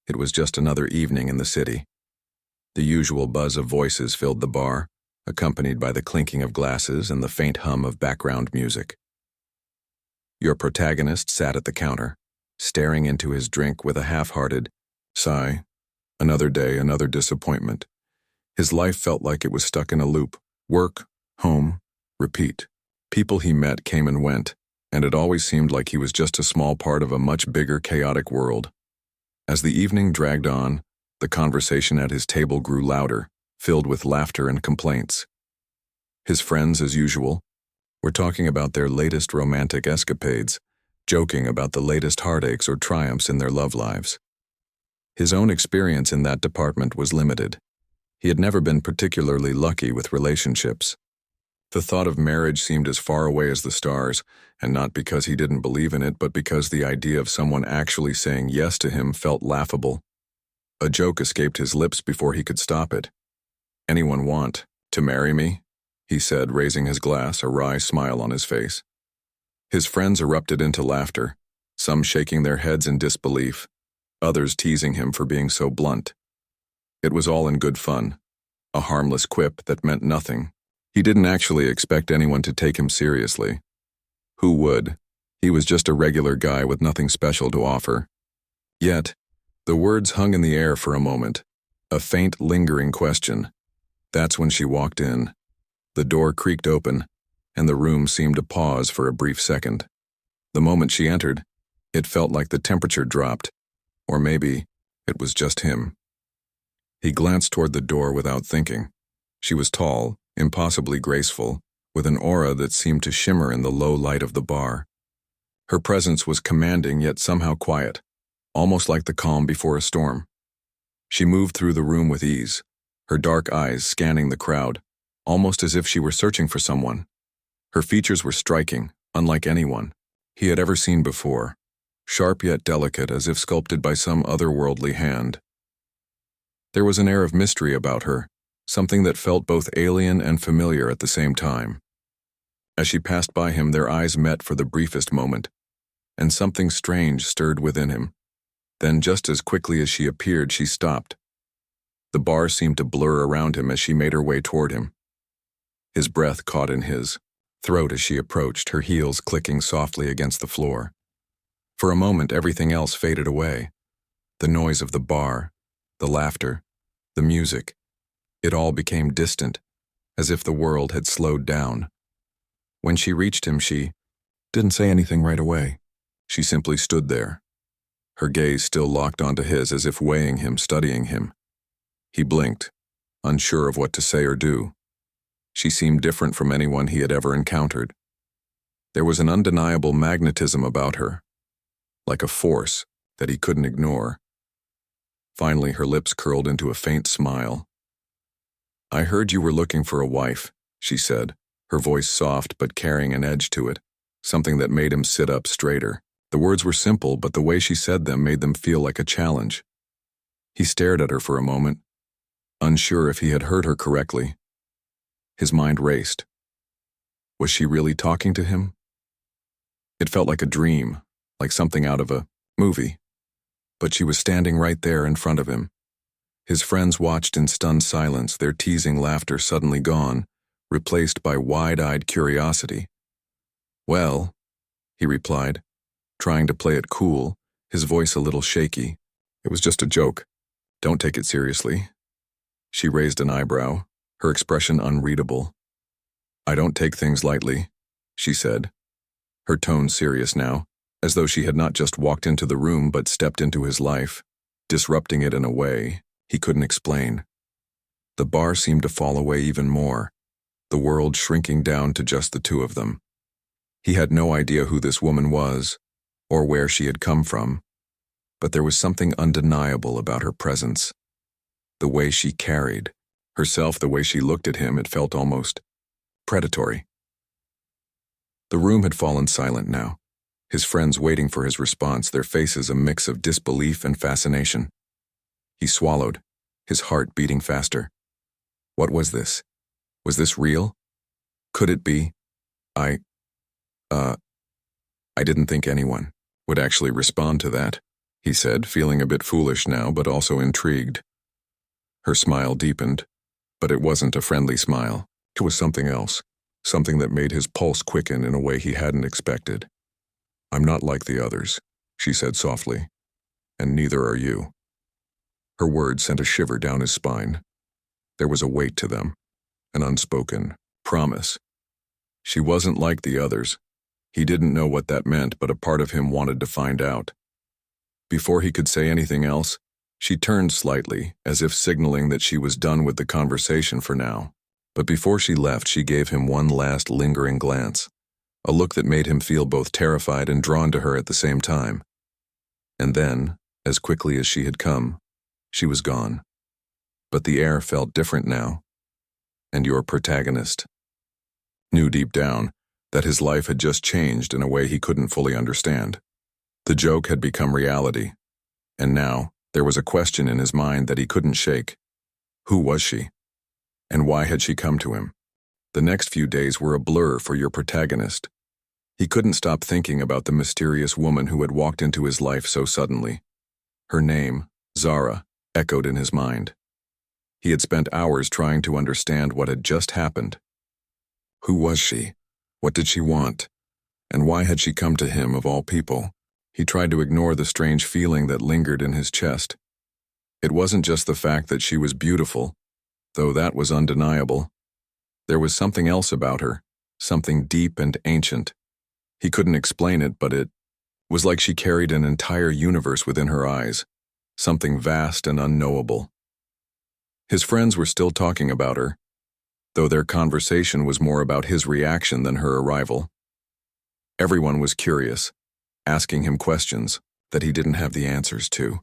It was just another evening in the city. The usual buzz of voices filled the bar, accompanied by the clinking of glasses and the faint hum of background music. Your protagonist sat at the counter, staring into his drink with a half-hearted sigh. Another day, another disappointment. His life felt like it was stuck in a loop. Work, home, repeat. People he met came and went, and it always seemed like he was just a small part of a much bigger, chaotic world. As the evening dragged on, the conversation at his table grew louder, filled with laughter and complaints. His friends, as usual, were talking about their latest romantic escapades, joking about the latest heartaches or triumphs in their love lives. His own experience in that department was limited. He had never been particularly lucky with relationships. The thought of marriage seemed as far away as the stars, and not because he didn't believe in it, but because the idea of someone actually saying yes to him felt laughable. A joke escaped his lips before he could stop it. "Anyone want to marry me?" he said, raising his glass, a wry smile on his face. His friends erupted into laughter, some shaking their heads in disbelief, others teasing him for being so blunt. It was all in good fun, a harmless quip that meant nothing. He didn't actually expect anyone to take him seriously. Who would? He was just a regular guy with nothing special to offer. Yet, the words hung in the air for a moment, a faint, lingering question. That's when she walked in. The door creaked open, and the room seemed to pause for a brief second. The moment she entered, it felt like the temperature dropped, or maybe it was just him. He glanced toward the door without thinking. She was tall, impossibly graceful, with an aura that seemed to shimmer in the low light of the bar. Her presence was commanding yet somehow quiet, almost like the calm before a storm. She moved through the room with ease, her dark eyes scanning the crowd, almost as if she were searching for someone. Her features were striking, unlike anyone he had ever seen before, sharp yet delicate as if sculpted by some otherworldly hand. There was an air of mystery about her, something that felt both alien and familiar at the same time. As she passed by him, their eyes met for the briefest moment, and something strange stirred within him. Then, just as quickly as she appeared, she stopped. The bar seemed to blur around him as she made her way toward him. His breath caught in his throat as she approached, her heels clicking softly against the floor. For a moment, everything else faded away. The noise of the bar, the laughter, the music. It all became distant, as if the world had slowed down. When she reached him, she didn't say anything right away. She simply stood there, her gaze still locked onto his as if weighing him, studying him. He blinked, unsure of what to say or do. She seemed different from anyone he had ever encountered. There was an undeniable magnetism about her, like a force that he couldn't ignore. Finally, her lips curled into a faint smile. "I heard you were looking for a wife," she said, her voice soft but carrying an edge to it, something that made him sit up straighter. The words were simple, but the way she said them made them feel like a challenge. He stared at her for a moment, unsure if he had heard her correctly. His mind raced. Was she really talking to him? It felt like a dream, like something out of a movie. But she was standing right there in front of him. His friends watched in stunned silence, their teasing laughter suddenly gone, replaced by wide-eyed curiosity. "Well," he replied, trying to play it cool, his voice a little shaky. "It was just a joke. Don't take it seriously." She raised an eyebrow, her expression unreadable. "I don't take things lightly," she said, her tone serious now, as though she had not just walked into the room but stepped into his life, disrupting it in a way he couldn't explain. The bar seemed to fall away even more, the world shrinking down to just the two of them. He had no idea who this woman was, or where she had come from, but there was something undeniable about her presence. The way she carried herself, the way she looked at him, it felt almost predatory. The room had fallen silent now, his friends waiting for his response, their faces a mix of disbelief and fascination. He swallowed, his heart beating faster. What was this? Was this real? Could it be? I didn't think anyone would actually respond to that. he said, feeling a bit foolish now, but also intrigued. Her smile deepened, but it wasn't a friendly smile. It was something else, something that made his pulse quicken in a way he hadn't expected. I'm not like the others, she said softly, and neither are you. Her words sent a shiver down his spine. There was a weight to them, an unspoken promise. She wasn't like the others. He didn't know what that meant, but a part of him wanted to find out. Before he could say anything else, she turned slightly, as if signaling that she was done with the conversation for now. But before she left, she gave him one last lingering glance, a look that made him feel both terrified and drawn to her at the same time. And then, as quickly as she had come, she was gone. But the air felt different now. And your protagonist knew deep down that his life had just changed in a way he couldn't fully understand. The joke had become reality, and now there was a question in his mind that he couldn't shake. Who was she? And why had she come to him? The next few days were a blur for your protagonist. He couldn't stop thinking about the mysterious woman who had walked into his life so suddenly. Her name, Zara, echoed in his mind. He had spent hours trying to understand what had just happened. Who was she? What did she want? And why had she come to him of all people? He tried to ignore the strange feeling that lingered in his chest. It wasn't just the fact that she was beautiful, though that was undeniable. There was something else about her, something deep and ancient. He couldn't explain it, but it was like she carried an entire universe within her eyes, something vast and unknowable. His friends were still talking about her, though their conversation was more about his reaction than her arrival. Everyone was curious, asking him questions that he didn't have the answers to.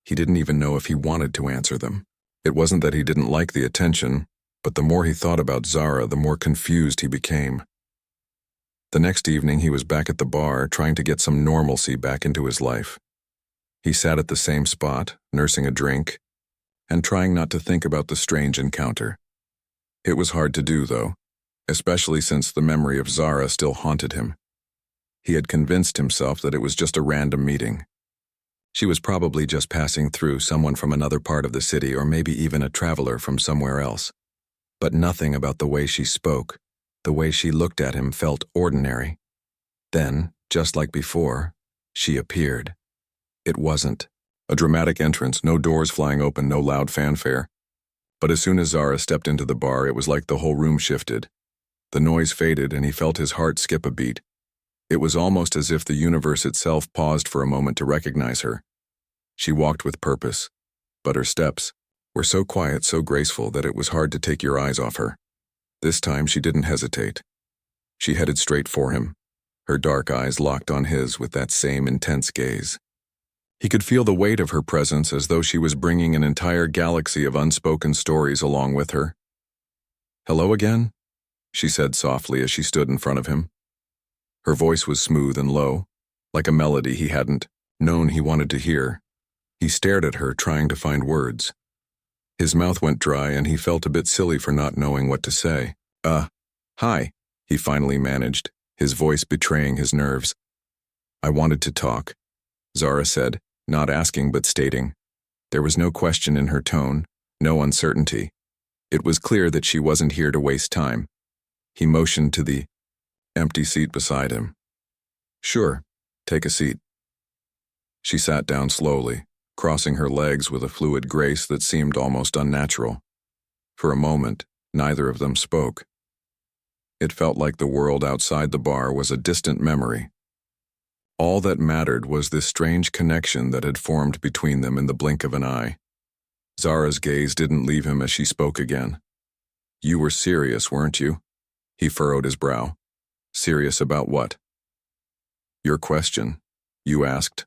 He didn't even know if he wanted to answer them. It wasn't that he didn't like the attention, but the more he thought about Zara, the more confused he became. The next evening, he was back at the bar, trying to get some normalcy back into his life. He sat at the same spot, nursing a drink, and trying not to think about the strange encounter. It was hard to do, though, especially since the memory of Zara still haunted him. He had convinced himself that it was just a random meeting. She was probably just passing through, someone from another part of the city, or maybe even a traveler from somewhere else. But nothing about the way she spoke, the way she looked at him, felt ordinary. Then, just like before, she appeared. It wasn't a dramatic entrance, no doors flying open, no loud fanfare. But as soon as Zara stepped into the bar, it was like the whole room shifted. The noise faded, and he felt his heart skip a beat. It was almost as if the universe itself paused for a moment to recognize her. She walked with purpose, but her steps were so quiet, so graceful, that it was hard to take your eyes off her. This time she didn't hesitate. She headed straight for him, her dark eyes locked on his with that same intense gaze. He could feel the weight of her presence, as though she was bringing an entire galaxy of unspoken stories along with her. "Hello again?" she said softly as she stood in front of him. Her voice was smooth and low, like a melody he hadn't known he wanted to hear. He stared at her, trying to find words. His mouth went dry, and he felt a bit silly for not knowing what to say. Hi," he finally managed, his voice betraying his nerves. "I wanted to talk," Zara said, not asking but stating. There was no question in her tone, no uncertainty. It was clear that she wasn't here to waste time. He motioned to the empty seat beside him. "Sure, take a seat." She sat down slowly, crossing her legs with a fluid grace that seemed almost unnatural. For a moment, neither of them spoke. It felt like the world outside the bar was a distant memory. All that mattered was this strange connection that had formed between them in the blink of an eye. Zara's gaze didn't leave him as she spoke again. "You were serious, weren't you?" He furrowed his brow. "Serious about what?" "Your question. You asked,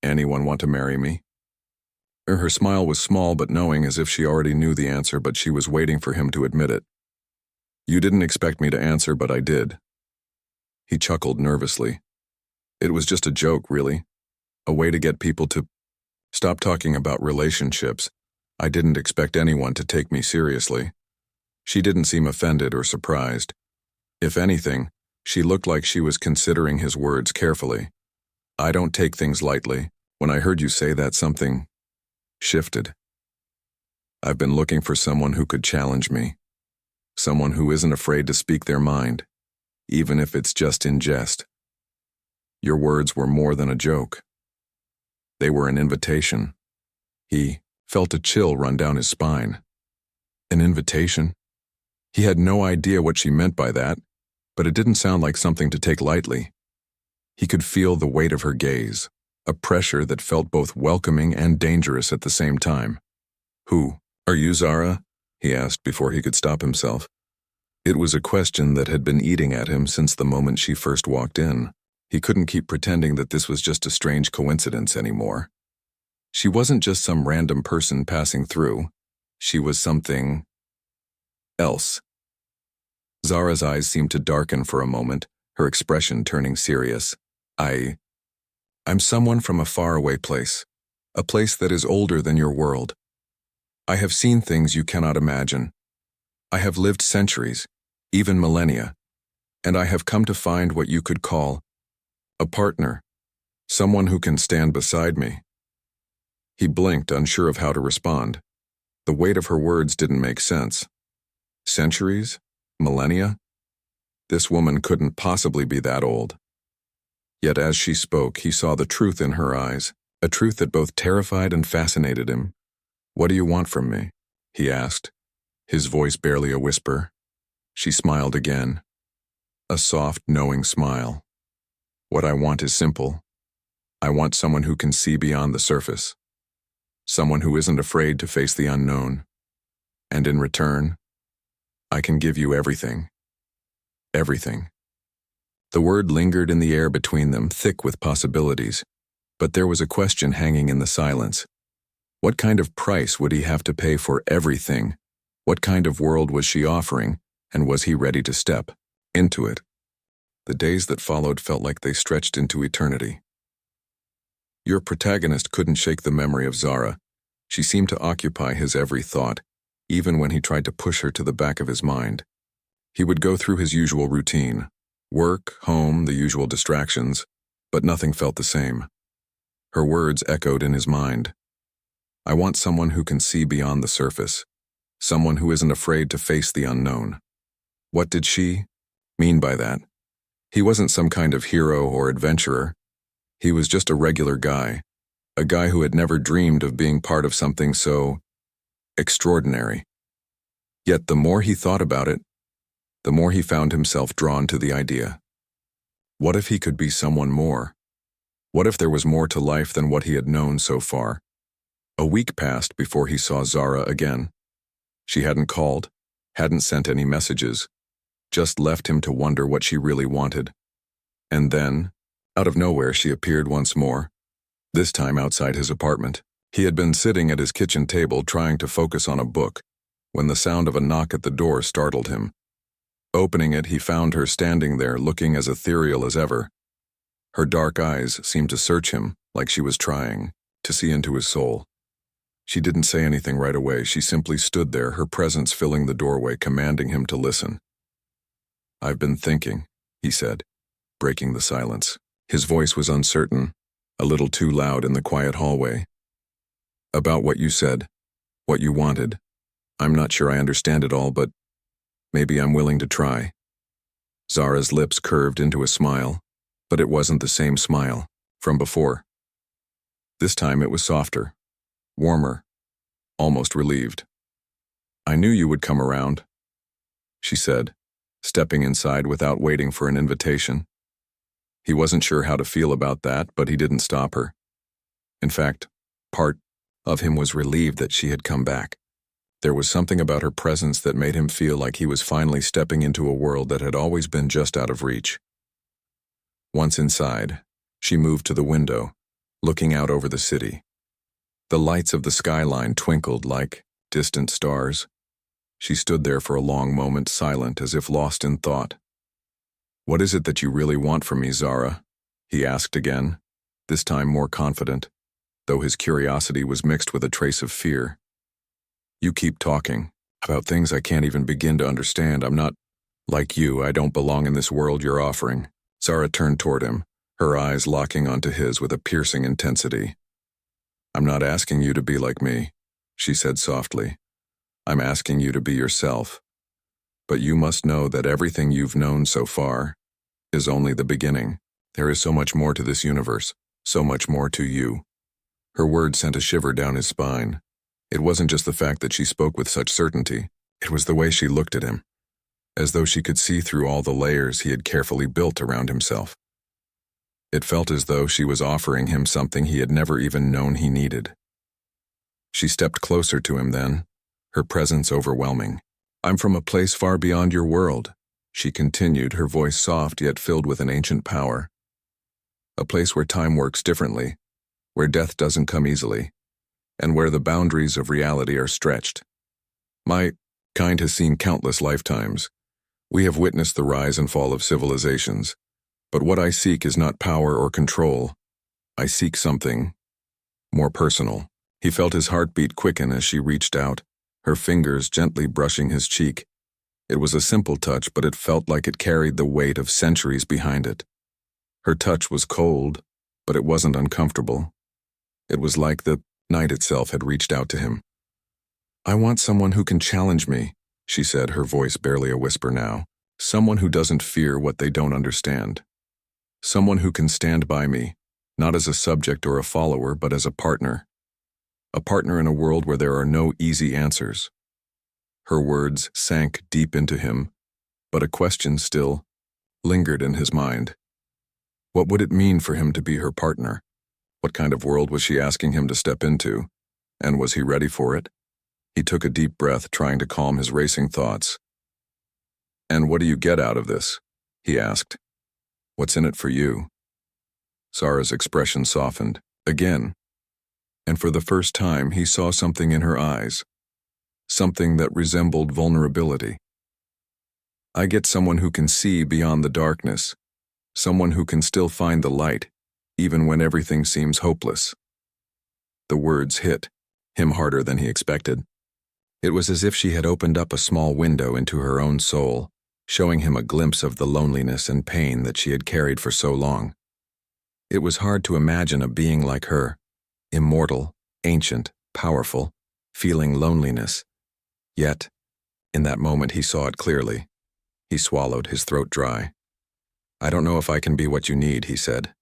'Anyone want to marry me?'" Her smile was small but knowing, as if she already knew the answer, but she was waiting for him to admit it. "You didn't expect me to answer, but I did." He chuckled nervously. It was just a joke, really. A way to get people to stop talking about relationships. I didn't expect anyone to take me seriously. She didn't seem offended or surprised. If anything, she looked like she was considering his words carefully. "I don't take things lightly, When I heard you say that, something shifted. I've been looking for someone who could challenge me, someone who isn't afraid to speak their mind, even if it's just in jest. Your words were more than a joke. They were an invitation. He felt a chill run down his spine. An invitation? He had no idea what she meant by that, but it didn't sound like something to take lightly. He could feel the weight of her gaze, a pressure that felt both welcoming and dangerous at the same time. "Who are you, Zara?" he asked before he could stop himself. It was a question that had been eating at him since the moment she first walked in. He couldn't keep pretending that this was just a strange coincidence anymore. She wasn't just some random person passing through. She was something else. Zara's eyes seemed to darken for a moment, her expression turning serious. I'm someone from a faraway place, a place that is older than your world. I have seen things you cannot imagine. I have lived centuries, even millennia, and I have come to find what you could call a partner, someone who can stand beside me. He blinked, unsure of how to respond. The weight of her words didn't make sense. Centuries? Millennia? This woman couldn't possibly be that old. Yet as she spoke, he saw the truth in her eyes, a truth that both terrified and fascinated him. "What do you want from me?" he asked, his voice barely a whisper. She smiled again, a soft, knowing smile. "What I want is simple. I want someone who can see beyond the surface, someone who isn't afraid to face the unknown. And in return, I can give you everything. Everything." The word lingered in the air between them, thick with possibilities, but there was a question hanging in the silence. What kind of price would he have to pay for everything? What kind of world was she offering, and was he ready to step into it? The days that followed felt like they stretched into eternity. Your protagonist couldn't shake the memory of Zara. She seemed to occupy his every thought, even when he tried to push her to the back of his mind. He would go through his usual routine, work, home, the usual distractions, but nothing felt the same. Her words echoed in his mind. I want someone who can see beyond the surface, someone who isn't afraid to face the unknown. What did she mean by that? He wasn't some kind of hero or adventurer. He was just a regular guy, a guy who had never dreamed of being part of something so extraordinary. Yet the more he thought about it, the more he found himself drawn to the idea. What if he could be someone more? What if there was more to life than what he had known so far? A week passed before he saw Zara again. She hadn't called, hadn't sent any messages, just left him to wonder what she really wanted. And then, out of nowhere, she appeared once more, this time outside his apartment. He had been sitting at his kitchen table trying to focus on a book, when the sound of a knock at the door startled him. Opening it, he found her standing there looking as ethereal as ever. Her dark eyes seemed to search him like she was trying to see into his soul. She didn't say anything right away. She simply stood there, her presence filling the doorway, commanding him to listen. I've been thinking, he said, breaking the silence. His voice was uncertain, a little too loud in the quiet hallway. About what you said, what you wanted. I'm not sure I understand it all, but maybe I'm willing to try. Zara's lips curved into a smile, but it wasn't the same smile from before. This time it was softer, warmer, almost relieved. I knew you would come around, she said, stepping inside without waiting for an invitation. He wasn't sure how to feel about that, but he didn't stop her. In fact, part of him was relieved that she had come back. There was something about her presence that made him feel like he was finally stepping into a world that had always been just out of reach. Once inside, she moved to the window, looking out over the city. The lights of the skyline twinkled like distant stars. She stood there for a long moment, silent, as if lost in thought. What is it that you really want from me, Zara? He asked again, this time more confident, though his curiosity was mixed with a trace of fear. You keep talking about things I can't even begin to understand. I'm not like you. I don't belong in this world you're offering. Zara turned toward him, her eyes locking onto his with a piercing intensity. I'm not asking you to be like me, she said softly. I'm asking you to be yourself. But you must know that everything you've known so far is only the beginning. There is so much more to this universe, so much more to you. Her words sent a shiver down his spine. It wasn't just the fact that she spoke with such certainty, it was the way she looked at him, as though she could see through all the layers he had carefully built around himself. It felt as though she was offering him something he had never even known he needed. She stepped closer to him then, her presence overwhelming. I'm from a place far beyond your world, she continued, her voice soft yet filled with an ancient power. A place where time works differently, where death doesn't come easily, and where the boundaries of reality are stretched. My kind has seen countless lifetimes. We have witnessed the rise and fall of civilizations, but what I seek is not power or control. I seek something more personal. He felt his heartbeat quicken as she reached out, her fingers gently brushing his cheek. It was a simple touch, but it felt like it carried the weight of centuries behind it. Her touch was cold, but it wasn't uncomfortable. It was like the night itself had reached out to him. I want someone who can challenge me, she said, her voice barely a whisper now. Someone who doesn't fear what they don't understand. Someone who can stand by me, not as a subject or a follower, but as a partner. A partner in a world where there are no easy answers. Her words sank deep into him, but a question still lingered in his mind. What would it mean for him to be her partner? What kind of world was she asking him to step into? And was he ready for it? He took a deep breath, trying to calm his racing thoughts. And what do you get out of this? He asked. What's in it for you? Zara's expression softened, again. And for the first time, he saw something in her eyes. Something that resembled vulnerability. I get someone who can see beyond the darkness. Someone who can still find the light, even when everything seems hopeless. The words hit him harder than he expected. It was as if she had opened up a small window into her own soul, showing him a glimpse of the loneliness and pain that she had carried for so long. It was hard to imagine a being like her, immortal, ancient, powerful, feeling loneliness. Yet, in that moment he saw it clearly. He swallowed, his throat dry. I don't know if I can be what you need, he said,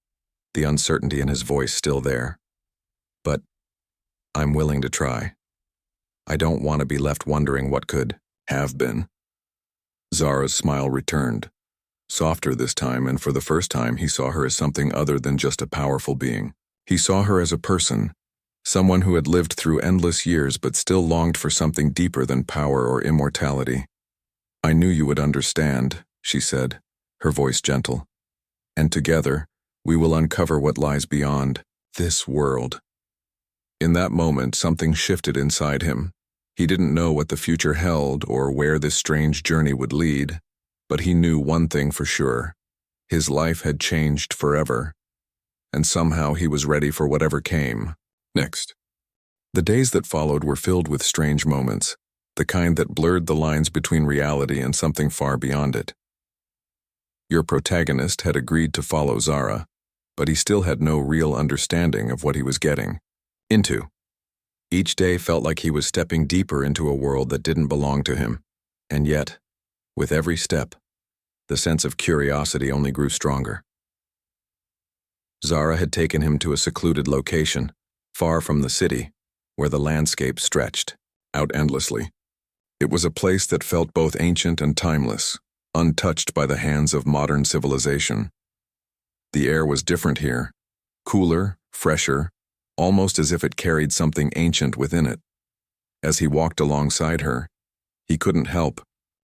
the uncertainty in his voice still there. But I'm willing to try. I don't want to be left wondering what could have been. Zara's smile returned, softer this time, and for the first time he saw her as something other than just a powerful being. He saw her as a person, someone who had lived through endless years but still longed for something deeper than power or immortality. I knew you would understand, she said, her voice gentle. And together, we will uncover what lies beyond this world. In that moment, something shifted inside him. He didn't know what the future held or where this strange journey would lead, but he knew one thing for sure. His life had changed forever, and somehow he was ready for whatever came next. The days that followed were filled with strange moments, the kind that blurred the lines between reality and something far beyond it. Your protagonist had agreed to follow Zara, but he still had no real understanding of what he was getting into. Each day felt like he was stepping deeper into a world that didn't belong to him, and yet, with every step, the sense of curiosity only grew stronger. Zara had taken him to a secluded location, far from the city, where the landscape stretched out endlessly. It was a place that felt both ancient and timeless, untouched by the hands of modern civilization. The air was different here, cooler, fresher, almost as if it carried something ancient within it. As he walked alongside her, he couldn't help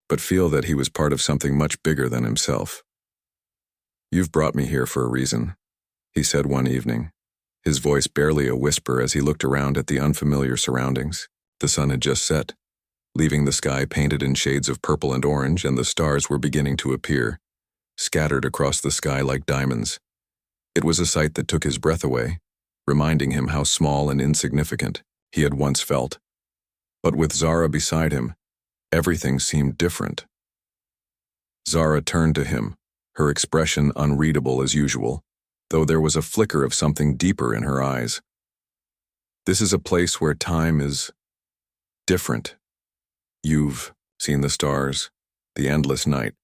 but feel that he was part of something much bigger than himself. You've brought me here for a reason, he said one evening, his voice barely a whisper as he looked around at the unfamiliar surroundings. The sun had just set, leaving the sky painted in shades of purple and orange, and the stars were beginning to appear, scattered across the sky like diamonds. It was a sight that took his breath away, reminding him how small and insignificant he had once felt. But with Zara beside him, everything seemed different. Zara turned to him, her expression unreadable as usual, though there was a flicker of something deeper in her eyes. This is a place where time is different. You've seen the stars, the endless night.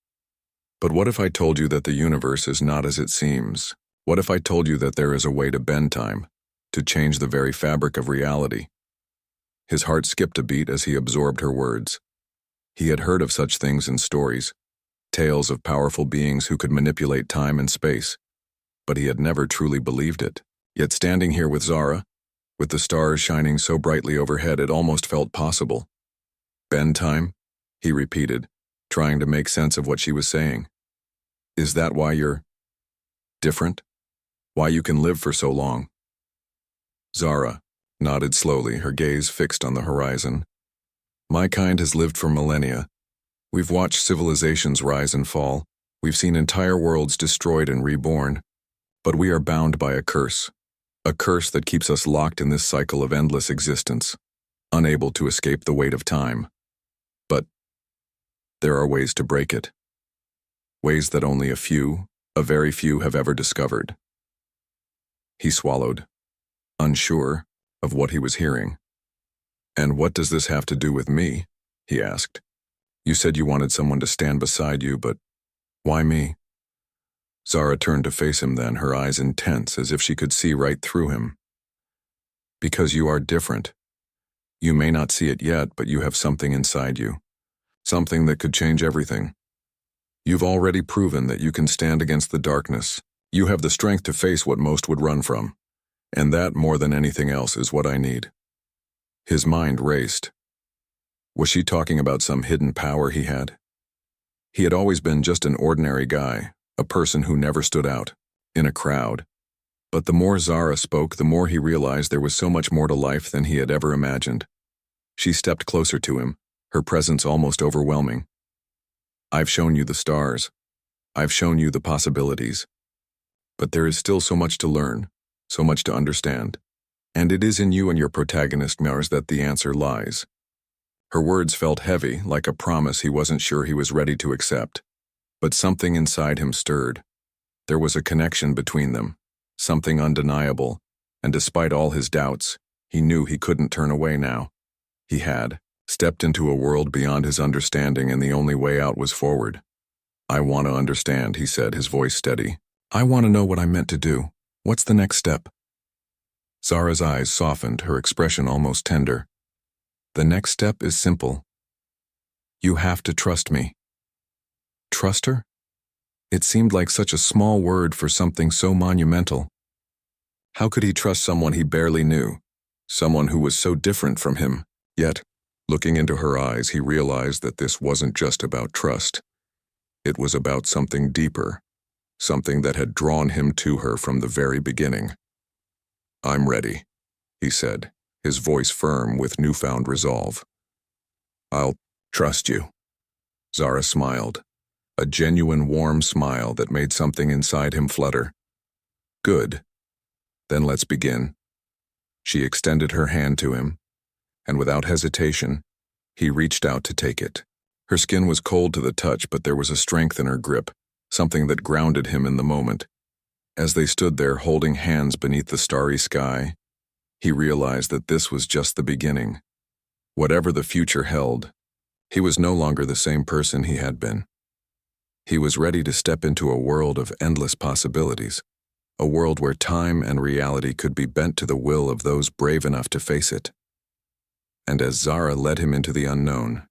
But what if I told you that the universe is not as it seems? What if I told you that there is a way to bend time, to change the very fabric of reality? His heart skipped a beat as he absorbed her words. He had heard of such things in stories, tales of powerful beings who could manipulate time and space, but he had never truly believed it. Yet standing here with Zara, with the stars shining so brightly overhead, it almost felt possible. Bend time? He repeated, trying to make sense of what she was saying. Is that why you're different? Why you can live for so long? Zara nodded slowly, her gaze fixed on the horizon. My kind has lived for millennia. We've watched civilizations rise and fall. We've seen entire worlds destroyed and reborn. But we are bound by a curse that keeps us locked in this cycle of endless existence, unable to escape the weight of time. But there are ways to break it. Ways that only a very few have ever discovered. He swallowed, unsure of what he was hearing. And what does this have to do with me? He asked. You said you wanted someone to stand beside you, but why me? Zara turned to face him then, her eyes intense, as if she could see right through him. Because you are different. You may not see it yet, but you have something inside you. Something that could change everything. You've already proven that you can stand against the darkness. You have the strength to face what most would run from. And that, more than anything else, is what I need. His mind raced. Was she talking about some hidden power he had? He had always been just an ordinary guy, a person who never stood out, in a crowd. But the more Zara spoke, the more he realized there was so much more to life than he had ever imagined. She stepped closer to him, her presence almost overwhelming. I've shown you the stars. I've shown you the possibilities. But there is still so much to learn, so much to understand. And it is in you and your protagonist, Mars, that the answer lies. Her words felt heavy, like a promise he wasn't sure he was ready to accept. But something inside him stirred. There was a connection between them, something undeniable, and despite all his doubts, he knew he couldn't turn away now. He had stepped into a world beyond his understanding, and the only way out was forward. I want to understand, he said, his voice steady. I want to know what I'm meant to do. What's the next step? Zara's eyes softened, her expression almost tender. The next step is simple. You have to trust me. Trust her? It seemed like such a small word for something so monumental. How could he trust someone he barely knew? Someone who was so different from him? Yet, looking into her eyes, he realized that this wasn't just about trust. It was about something deeper, something that had drawn him to her from the very beginning. I'm ready, he said, his voice firm with newfound resolve. I'll trust you. Zara smiled, a genuine warm smile that made something inside him flutter. Good. Then let's begin. She extended her hand to him, and without hesitation, he reached out to take it. Her skin was cold to the touch, but there was a strength in her grip, something that grounded him in the moment. As they stood there holding hands beneath the starry sky, he realized that this was just the beginning. Whatever the future held, he was no longer the same person he had been. He was ready to step into a world of endless possibilities, a world where time and reality could be bent to the will of those brave enough to face it. And as Zara led him into the unknown,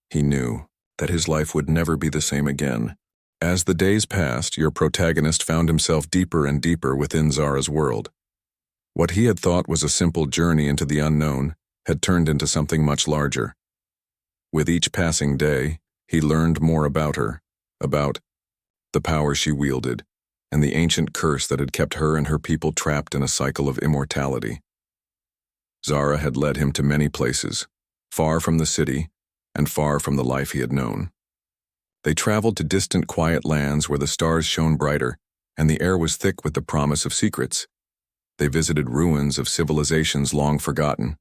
he knew that his life would never be the same again. As the days passed, your protagonist found himself deeper and deeper within Zara's world. What he had thought was a simple journey into the unknown had turned into something much larger. With each passing day, he learned more about her, about the power she wielded, and the ancient curse that had kept her and her people trapped in a cycle of immortality. Zara had led him to many places, far from the city and far from the life he had known. They traveled to distant, quiet lands where the stars shone brighter and the air was thick with the promise of secrets. They visited ruins of civilizations long forgotten,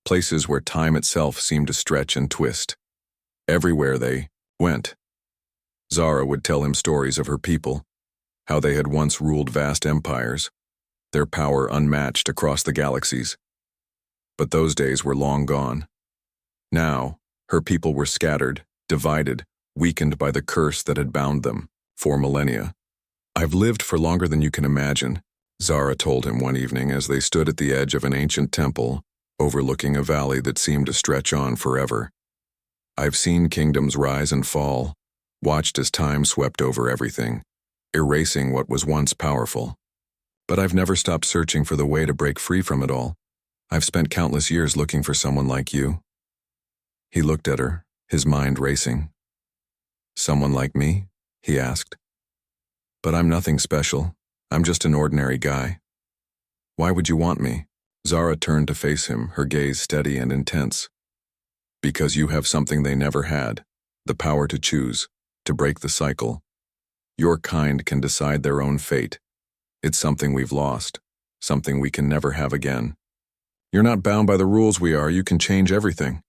places where time itself seemed to stretch and twist. Everywhere they went, Zara would tell him stories of her people, how they had once ruled vast empires, their power unmatched across the galaxies. But those days were long gone. Now, her people were scattered, divided, weakened by the curse that had bound them for millennia. "I've lived for longer than you can imagine," Zara told him one evening as they stood at the edge of an ancient temple, overlooking a valley that seemed to stretch on forever. "I've seen kingdoms rise and fall, watched as time swept over everything, erasing what was once powerful. But I've never stopped searching for the way to break free from it all. I've spent countless years looking for someone like you." He looked at her, his mind racing. "Someone like me?" he asked. "But I'm nothing special. I'm just an ordinary guy." "Why would you want me?" Zara turned to face him, her gaze steady and intense. "Because you have something they never had, the power to choose, to break the cycle. Your kind can decide their own fate. It's something we've lost, something we can never have again. You're not bound by the rules we are, you can change everything."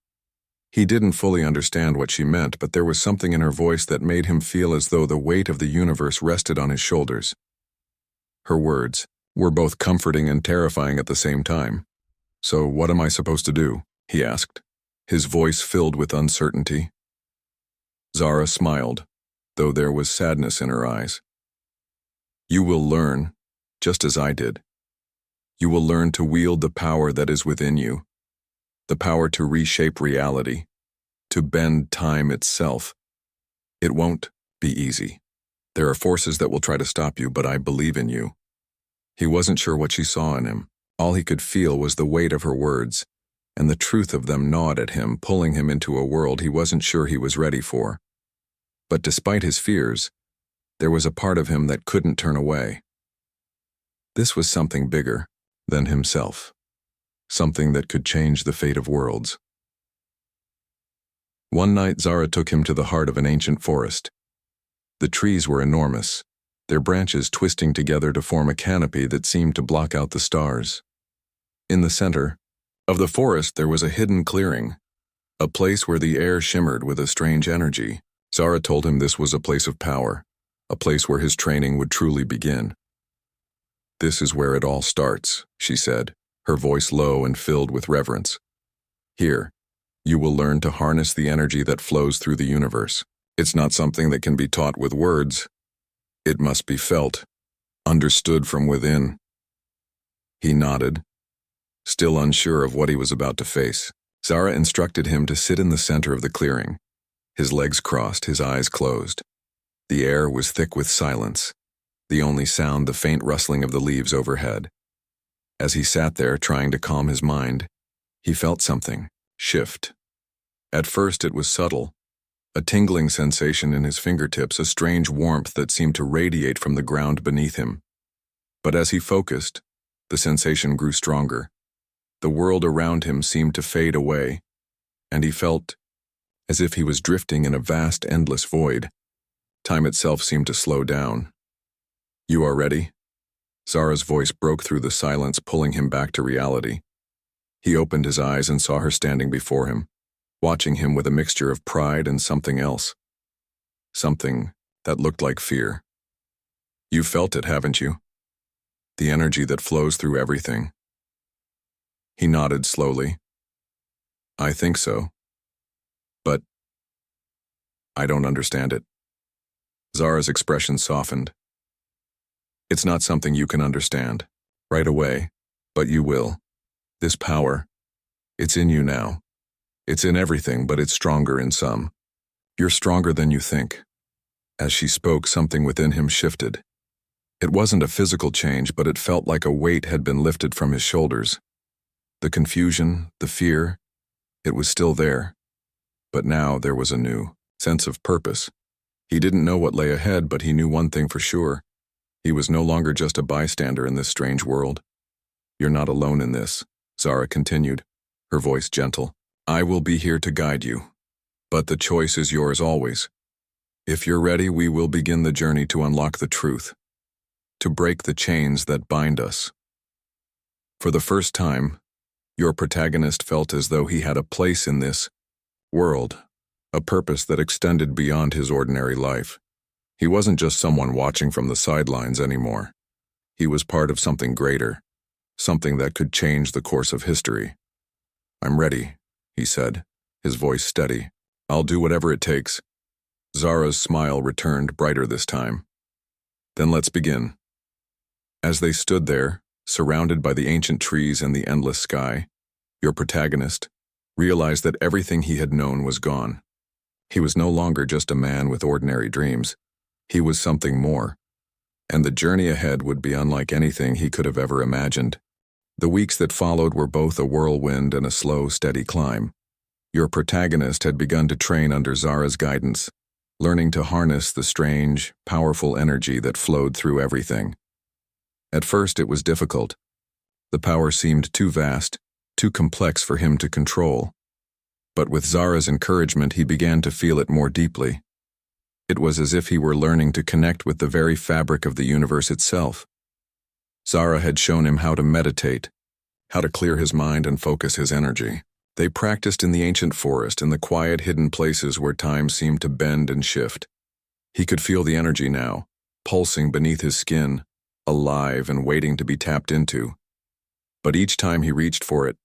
He didn't fully understand what she meant, but there was something in her voice that made him feel as though the weight of the universe rested on his shoulders. Her words were both comforting and terrifying at the same time. "So what am I supposed to do?" he asked, his voice filled with uncertainty. Zara smiled, though there was sadness in her eyes. "You will learn, just as I did. You will learn to wield the power that is within you, the power to reshape reality, to bend time itself. It won't be easy. There are forces that will try to stop you, but I believe in you." He wasn't sure what she saw in him. All he could feel was the weight of her words, and the truth of them gnawed at him, pulling him into a world he wasn't sure he was ready for. But despite his fears, there was a part of him that couldn't turn away. This was something bigger than himself, something that could change the fate of worlds. One night Zara took him to the heart of an ancient forest. The trees were enormous, their branches twisting together to form a canopy that seemed to block out the stars. In the center of the forest there was a hidden clearing, a place where the air shimmered with a strange energy. Zara told him this was a place of power, a place where his training would truly begin. "This is where it all starts," she said, her voice low and filled with reverence. "Here, you will learn to harness the energy that flows through the universe. It's not something that can be taught with words. It must be felt, understood from within." He nodded, still unsure of what he was about to face. Zara instructed him to sit in the center of the clearing, his legs crossed, his eyes closed. The air was thick with silence, the only sound the faint rustling of the leaves overhead. As he sat there trying to calm his mind, he felt something shift. At first it was subtle, a tingling sensation in his fingertips, a strange warmth that seemed to radiate from the ground beneath him. But as he focused, the sensation grew stronger. The world around him seemed to fade away, and he felt as if he was drifting in a vast, endless void. Time itself seemed to slow down. "You are ready?" Zara's voice broke through the silence, pulling him back to reality. He opened his eyes and saw her standing before him, watching him with a mixture of pride and something else. Something that looked like fear. "You felt it, haven't you? The energy that flows through everything." He nodded slowly. "I think so. But I don't understand it." Zara's expression softened. "It's not something you can understand right away, but you will. This power, it's in you now. It's in everything, but it's stronger in some. You're stronger than you think." As she spoke, something within him shifted. It wasn't a physical change, but it felt like a weight had been lifted from his shoulders. The confusion, the fear, it was still there. But now there was a new sense of purpose. He didn't know what lay ahead, but he knew one thing for sure. He was no longer just a bystander in this strange world. "You're not alone in this," Zara continued, her voice gentle. "I will be here to guide you. But the choice is yours always. If you're ready, we will begin the journey to unlock the truth, to break the chains that bind us." For the first time, your protagonist felt as though he had a place in this world, a purpose that extended beyond his ordinary life. He wasn't just someone watching from the sidelines anymore. He was part of something greater, something that could change the course of history. I'm ready, he said, his voice steady. I'll do whatever it takes. Zara's smile returned, brighter this time. Then let's begin. As they stood there, surrounded by the ancient trees and the endless sky, your protagonist realized that everything he had known was gone. He was no longer just a man with ordinary dreams. He was something more, and the journey ahead would be unlike anything he could have ever imagined. The weeks that followed were both a whirlwind and a slow, steady climb. Your protagonist had begun to train under Zara's guidance, learning to harness the strange, powerful energy that flowed through everything. At first, it was difficult. The power seemed too vast, too complex for him to control. But with Zara's encouragement, he began to feel it more deeply. It was as if he were learning to connect with the very fabric of the universe itself. Zara had shown him how to meditate, how to clear his mind and focus his energy. They practiced in the ancient forest, in the quiet, hidden places where time seemed to bend and shift. He could feel the energy now, pulsing beneath his skin, alive and waiting to be tapped into. But each time he reached for it,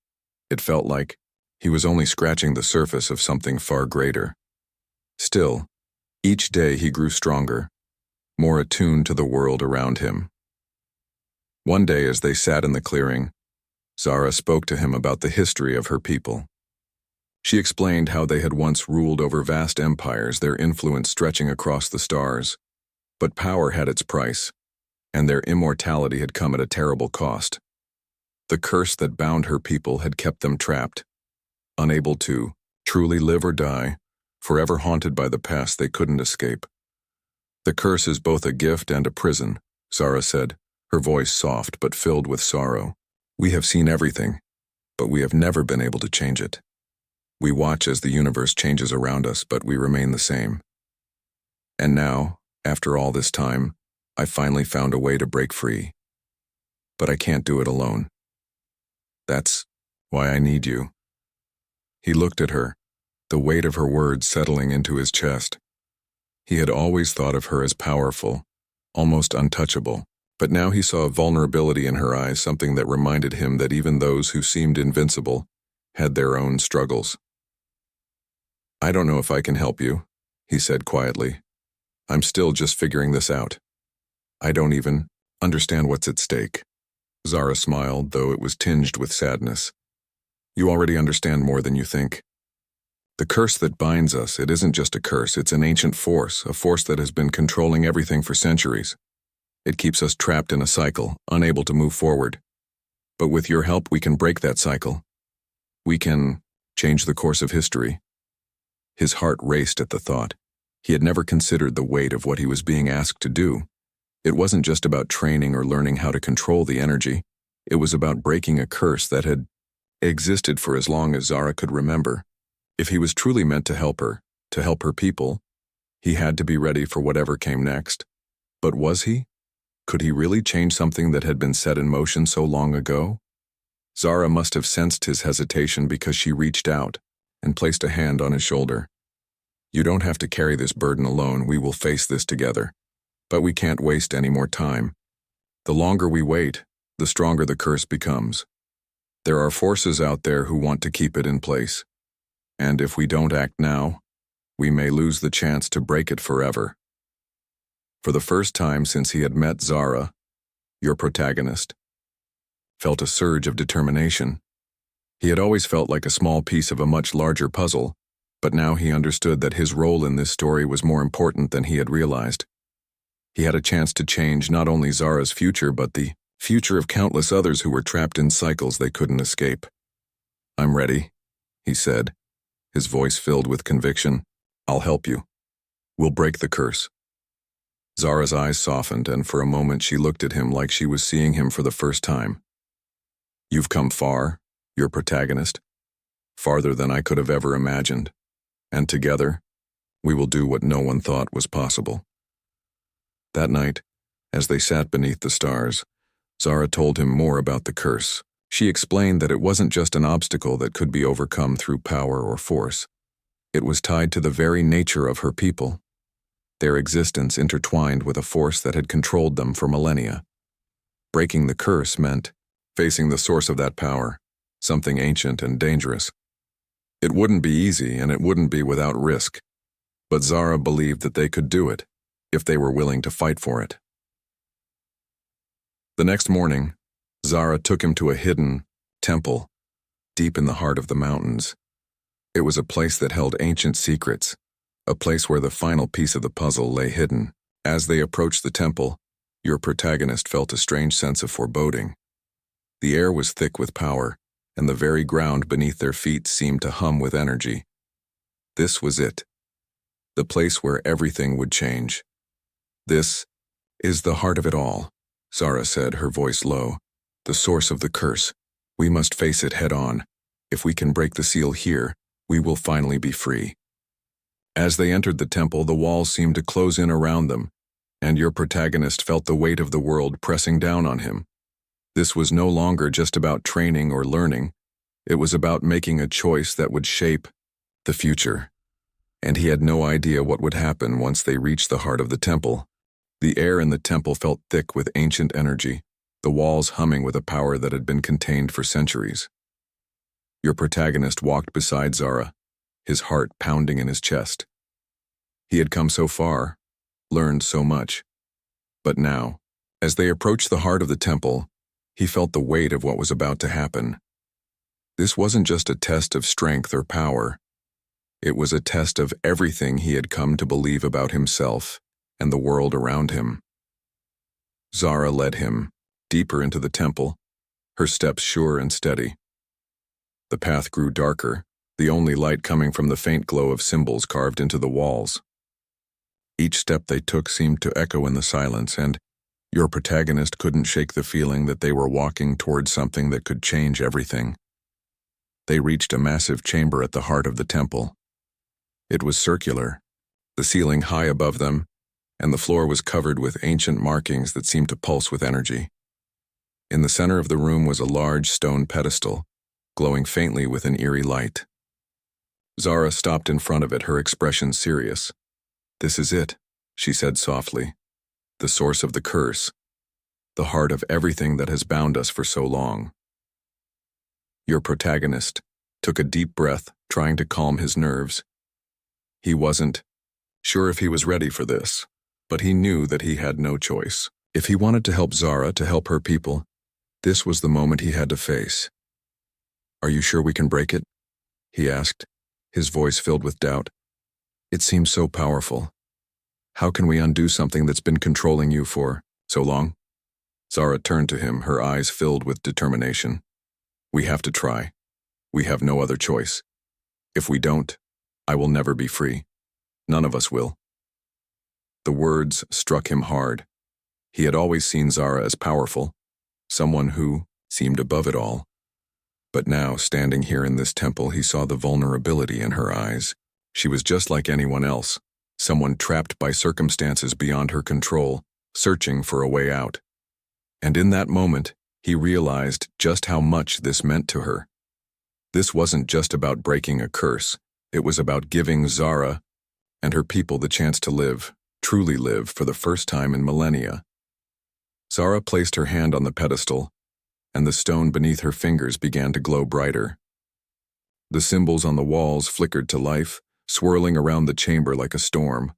it felt like he was only scratching the surface of something far greater. Still, each day he grew stronger, more attuned to the world around him. One day, as they sat in the clearing, Zara spoke to him about the history of her people. She explained how they had once ruled over vast empires, their influence stretching across the stars. But power had its price, and their immortality had come at a terrible cost. The curse that bound her people had kept them trapped, unable to truly live or die, forever haunted by the past they couldn't escape. The curse is both a gift and a prison, Zara said, her voice soft but filled with sorrow. We have seen everything, but we have never been able to change it. We watch as the universe changes around us, but we remain the same. And now, after all this time, I finally found a way to break free. But I can't do it alone. That's why I need you. He looked at her, the weight of her words settling into his chest. He had always thought of her as powerful, almost untouchable. But now he saw a vulnerability in her eyes, something that reminded him that even those who seemed invincible had their own struggles. I don't know if I can help you, he said quietly. I'm still just figuring this out. I don't even understand what's at stake. Zara smiled, though it was tinged with sadness. You already understand more than you think. The curse that binds us, it isn't just a curse, it's an ancient force, a force that has been controlling everything for centuries. It keeps us trapped in a cycle, unable to move forward. But with your help, we can break that cycle. We can change the course of history. His heart raced at the thought. He had never considered the weight of what he was being asked to do. It wasn't just about training or learning how to control the energy. It was about breaking a curse that had existed for as long as Zara could remember. If he was truly meant to help her people, he had to be ready for whatever came next. But was he? Could he really change something that had been set in motion so long ago? Zara must have sensed his hesitation because she reached out and placed a hand on his shoulder. You don't have to carry this burden alone, we will face this together. But we can't waste any more time. The longer we wait, the stronger the curse becomes. There are forces out there who want to keep it in place. And if we don't act now, we may lose the chance to break it forever. For the first time since he had met Zara, your protagonist felt a surge of determination. He had always felt like a small piece of a much larger puzzle, but now he understood that his role in this story was more important than he had realized. He had a chance to change not only Zara's future, but the future of countless others who were trapped in cycles they couldn't escape. I'm ready, he said, his voice filled with conviction. I'll help you. We'll break the curse. Zara's eyes softened, and for a moment she looked at him like she was seeing him for the first time. You've come far, your protagonist, farther than I could have ever imagined, and together, we will do what no one thought was possible. That night, as they sat beneath the stars, Zara told him more about the curse. She explained that it wasn't just an obstacle that could be overcome through power or force. It was tied to the very nature of her people, their existence intertwined with a force that had controlled them for millennia. Breaking the curse meant facing the source of that power, something ancient and dangerous. It wouldn't be easy, and it wouldn't be without risk, but Zara believed that they could do it if they were willing to fight for it. The next morning, Zara took him to a hidden temple deep in the heart of the mountains. It was a place that held ancient secrets, a place where the final piece of the puzzle lay hidden. As they approached the temple, your protagonist felt a strange sense of foreboding. The air was thick with power, and the very ground beneath their feet seemed to hum with energy. This was it, the place where everything would change. This is the heart of it all, Zara said, her voice low. The source of the curse. We must face it head on. If we can break the seal here, we will finally be free. As they entered the temple, the walls seemed to close in around them, and your protagonist felt the weight of the world pressing down on him. This was no longer just about training or learning. It was about making a choice that would shape the future. And he had no idea what would happen once they reached the heart of the temple. The air in the temple felt thick with ancient energy, the walls humming with a power that had been contained for centuries. Your protagonist walked beside Zara, his heart pounding in his chest. He had come so far, learned so much. But now, as they approached the heart of the temple, he felt the weight of what was about to happen. This wasn't just a test of strength or power. It was a test of everything he had come to believe about himself and the world around him. Zara led him deeper into the temple, her steps sure and steady. The path grew darker, the only light coming from the faint glow of symbols carved into the walls. Each step they took seemed to echo in the silence, and your protagonist couldn't shake the feeling that they were walking towards something that could change everything. They reached a massive chamber at the heart of the temple. It was circular, the ceiling high above them, and the floor was covered with ancient markings that seemed to pulse with energy. In the center of the room was a large stone pedestal, glowing faintly with an eerie light. Zara stopped in front of it, her expression serious. "This is it," she said softly. "The source of the curse, the heart of everything that has bound us for so long." Your protagonist took a deep breath, trying to calm his nerves. He wasn't sure if he was ready for this, but he knew that he had no choice. If he wanted to help Zara, to help her people, this was the moment he had to face. "Are you sure we can break it?" he asked, his voice filled with doubt. "It seems so powerful. How can we undo something that's been controlling you for so long?" Zara turned to him, her eyes filled with determination. "We have to try. We have no other choice. If we don't, I will never be free. None of us will." The words struck him hard. He had always seen Zara as powerful, someone who seemed above it all. But now, standing here in this temple, he saw the vulnerability in her eyes. She was just like anyone else, someone trapped by circumstances beyond her control, searching for a way out. And in that moment, he realized just how much this meant to her. This wasn't just about breaking a curse. It was about giving Zara and her people the chance to live, truly live, for the first time in millennia. Zara placed her hand on the pedestal, and the stone beneath her fingers began to glow brighter. The symbols on the walls flickered to life, swirling around the chamber like a storm.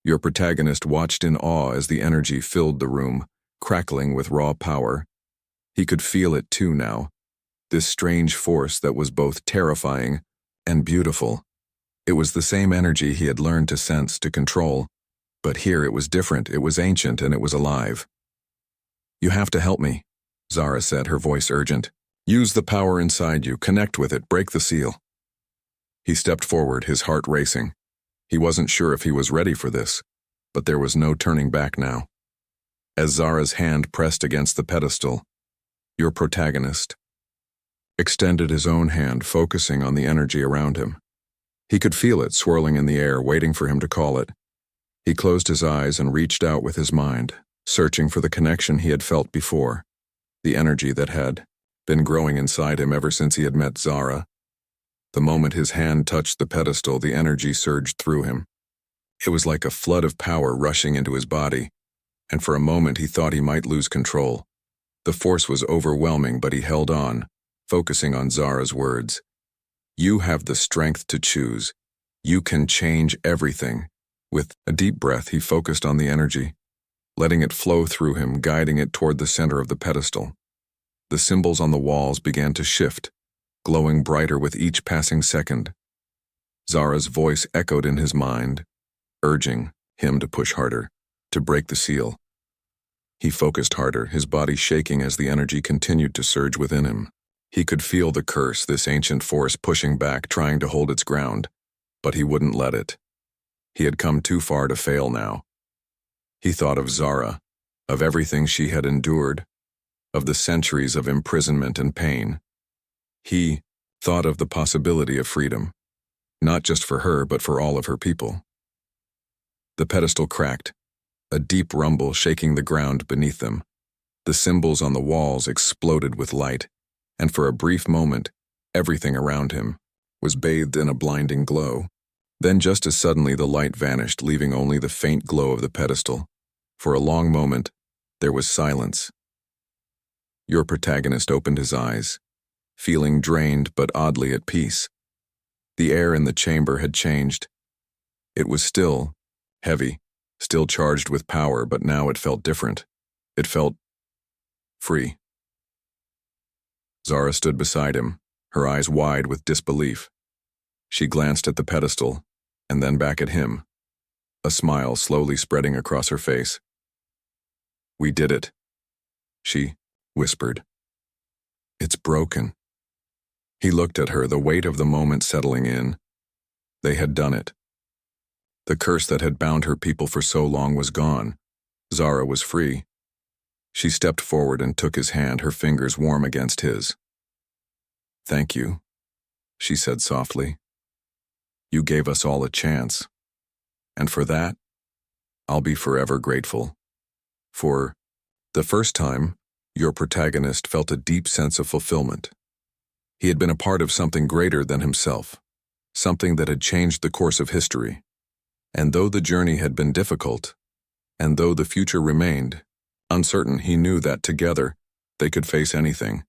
Your protagonist watched in awe as the energy filled the room, crackling with raw power. He could feel it too now, this strange force that was both terrifying and beautiful. It was the same energy he had learned to sense, to control, but here it was different. It was ancient and it was alive. "You have to help me," Zara said, her voice urgent. "Use the power inside you, connect with it, break the seal." He stepped forward, his heart racing. He wasn't sure if he was ready for this, but there was no turning back now. As Zara's hand pressed against the pedestal, your protagonist extended his own hand, focusing on the energy around him. He could feel it swirling in the air, waiting for him to call it. He closed his eyes and reached out with his mind, searching for the connection he had felt before, the energy that had been growing inside him ever since he had met Zara. The moment his hand touched the pedestal, the energy surged through him. It was like a flood of power rushing into his body, and for a moment he thought he might lose control. The force was overwhelming, but he held on, focusing on Zara's words. You have the strength to choose. You can change everything. With a deep breath, he focused on the energy, letting it flow through him, guiding it toward the center of the pedestal. The symbols on the walls began to shift, glowing brighter with each passing second. Zara's voice echoed in his mind, urging him to push harder, to break the seal. He focused harder, his body shaking as the energy continued to surge within him. He could feel the curse, this ancient force pushing back, trying to hold its ground, but he wouldn't let it. He had come too far to fail now. He thought of Zara, of everything she had endured, of the centuries of imprisonment and pain. He thought of the possibility of freedom, not just for her, but for all of her people. The pedestal cracked, a deep rumble shaking the ground beneath them. The symbols on the walls exploded with light, and for a brief moment, everything around him was bathed in a blinding glow. Then just as suddenly the light vanished, leaving only the faint glow of the pedestal. For a long moment, there was silence. Your protagonist opened his eyes, feeling drained but oddly at peace. The air in the chamber had changed. It was still heavy, still charged with power, but now it felt different. It felt free. Zara stood beside him, her eyes wide with disbelief. She glanced at the pedestal, and then back at him, a smile slowly spreading across her face. We did it, she whispered. It's broken. He looked at her, the weight of the moment settling in. They had done it. The curse that had bound her people for so long was gone. Zara was free. She stepped forward and took his hand, her fingers warm against his. Thank you, she said softly. You gave us all a chance. And for that, I'll be forever grateful. For the first time, your protagonist felt a deep sense of fulfillment. He had been a part of something greater than himself, something that had changed the course of history. And though the journey had been difficult, and though the future remained uncertain, he knew that together they could face anything.